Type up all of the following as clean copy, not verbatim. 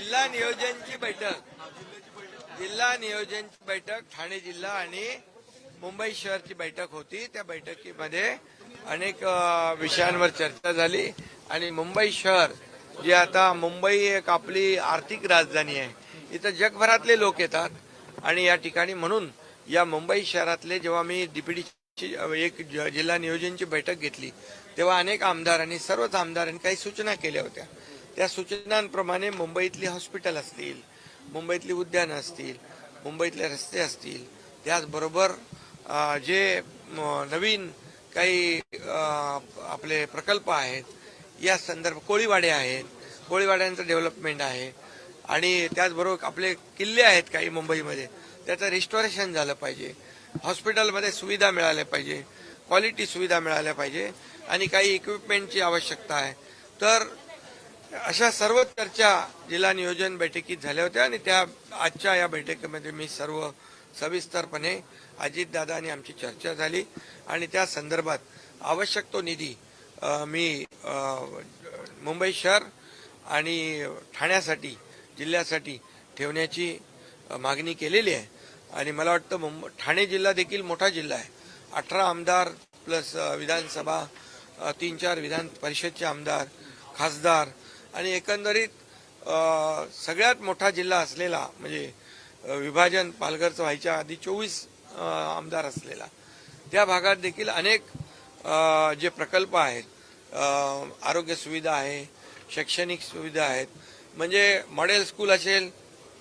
जिल्हा नियोजनची बैठक जिल्हा नियोजनची बैठक ठाणे जिल्हा आणि मुंबई शहरची बैठक होती। त्या बैठकीमध्ये अनेक विषयांवर चर्चा झाली आणि मुंबई शहर जे आता मुंबई एक आपली आर्थिक राजधानी आहे, इथं जगभरातले लोक येतात आणि या ठिकाणी म्हणून या मुंबई शहरातले जेव्हा मी डीपीडीची एक जिल्हा नियोजनची बैठक घेतली तेव्हा अनेक आमदारांनी सर्वच आमदारांनी काही सूचना केल्या होत्या। त्या सूचनांप्रमाणे मुंबईतली हॉस्पिटल असतील, मुंबईतली उद्यानं असतील, मुंबईतले रस्ते असतील, त्याचबरोबर जे नवीन काही आपले प्रकल्प आहेत या संदर्भ कोळीवाडे आहेत, कोळीवाड्यांचं डेव्हलपमेंट आहे आणि त्याचबरोबर आपले किल्ले आहेत काही मुंबईमध्ये, त्याचं रिस्टोरेशन झालं पाहिजे, हॉस्पिटलमध्ये सुविधा मिळाल्या पाहिजे, क्वालिटी सुविधा मिळाल्या पाहिजे आणि काही इक्विपमेंटची आवश्यकता आहे। तर अशा सर्व चर्चा जिल्हा नियोजन बैठकीत झाल्या होत्या आणि त्या आजच्या या बैठकीमध्ये मी सर्व सविस्तरपणे अजितदादा आणि आमची चर्चा झाली आणि त्या संदर्भात आवश्यक तो निधी मी मुंबई शहर आणि ठाण्यासाठी जिल्ह्यासाठी ठेवण्याची मागणी केलेली आहे आणि मला वाटतं ठाणे जिल्हा देखील मोठा जिल्हा आहे। 18 आमदार प्लस विधानसभा 3-4 विधान परिषदचे आमदार, खासदार आणि एकंदरीत सगळ्यात मोठा जिल्हा असलेला म्हणजे विभाजन पालघरचं व्हायच्या आधी 24 आमदार असलेला त्या भागात देखील अनेक जे प्रकल्प आहेत, आरोग्य सुविधा आहे, शैक्षणिक सुविधा आहेत, म्हणजे मॉडेल स्कूल असेल,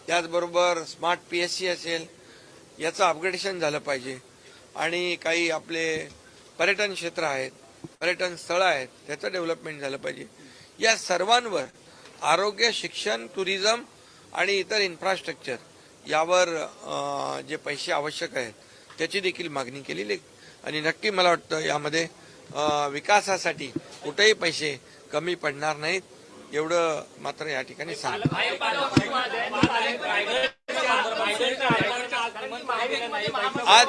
त्याचबरोबर स्मार्ट PSC असेल, याचं अपग्रेडेशन झालं पाहिजे आणि काही आपले पर्यटन क्षेत्र आहेत, पर्यटन स्थळं आहेत, त्याचं डेव्हलपमेंट झालं पाहिजे। या सर्वांवर आरोग्य, शिक्षण, टुरिझम आणि इतर इन्फ्रास्ट्रक्चर यावर जे पैसे आवश्यक आहेत त्याची देखील मागणी केलेली आणि नक्की मला वाटतं यामध्ये विकासासाठी कुठेही पैसे कमी पडणार नाहीत एवढं मात्र या ठिकाणी सांगतो।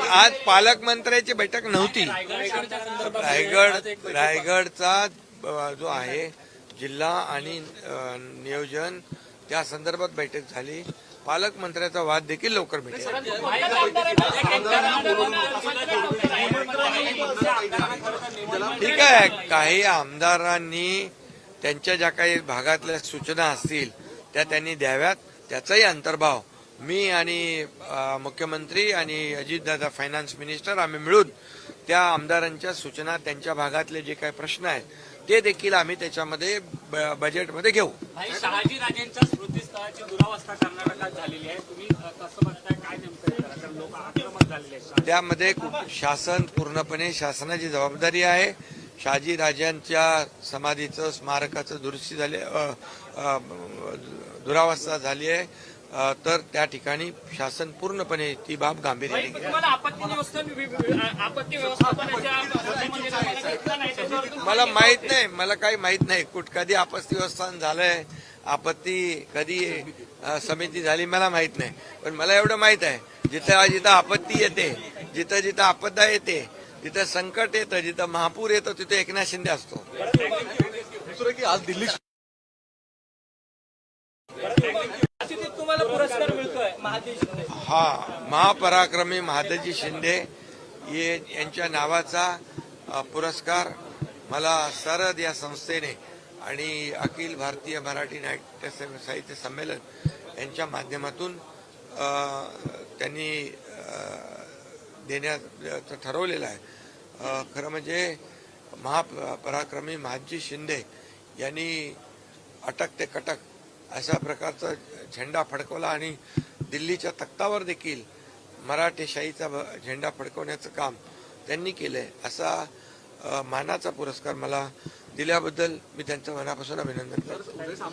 आज पालकमंत्र्याची बैठक नव्हती। रायगडचा जो आहे जिल्हा आणि नियोजन त्या संदर्भात बैठक झाली। पालकमंत्र्याचा वाद देखील लवकर मिळेल। ठीक आहे, काही आमदारांनी त्यांच्या ज्या काही भागातल्या सूचना असतील त्या त्यांनी द्याव्यात, त्याचाही अंतर्भाव मी आणि मुख्यमंत्री आणि अजितदादा फायनान्स मिनिस्टर आम्ही मिळून त्या आमदारांच्या सूचना, त्यांच्या भागातले जे काही प्रश्न आहेत ते देखील आम्ही त्याच्यामध्ये बजेटमध्ये घेऊ। शहाजीराजेंच्या स्मृतीस्थळाची दुरावस्था कर्नाटकात झालेली आहे, तुम्ही कसं बघताय, काय नेमकं लोक आक्रमक झालेले आहेत? त्यामध्ये शासन पूर्णपणे शासनाची जबाबदारी आहे। शहाजीराजांच्या समाधीचं स्मारकाचं दुरुस्ती झाले, दुरावस्था झाली आहे, तर त्या ठिकाणी शासन पूर्णपणे ती बाब गांभीर्याने घेईल। मला माहित नाही, मला काही माहित नाही कधी आपत्ती व्यवस्थापन झालंय, आपत्ती कधी समिती झाली मला माहित नाही, पण मला एवढं माहित आहे जिथं जिथं आपत्ती येते, जिथं जिथं आपदा येते, जिथं संकट येतं, जिथं महापूर येतं तिथे एकनाथ शिंदे असतो। दुसरं की आज दिल्ली तुम्हाला पुरस्कार मिळतोय महादेव शिंदे, महापराक्रमी महादजी शिंदे यांच्या नावाचा पुरस्कार मला सरद या संस्थेने आणि अखिल भारतीय मराठी नाट्य साहित्य संमेलन यांच्या माध्यमातून त्यांनी देण्याचं ठरवलेलं आहे। खरं म्हणजे महापराक्रमी महादजी शिंदे यांनी अटक ते कटक अशा प्रकारचा झेंडा फडकवला आणि दिल्लीच्या तख्तावर देखील मराठेशाहीचा झेंडा फडकवण्याचं काम त्यांनी केलंय। असा मानाचा पुरस्कार मला दिल्याबद्दल मी त्यांचं मनापासून अभिनंदन करतो।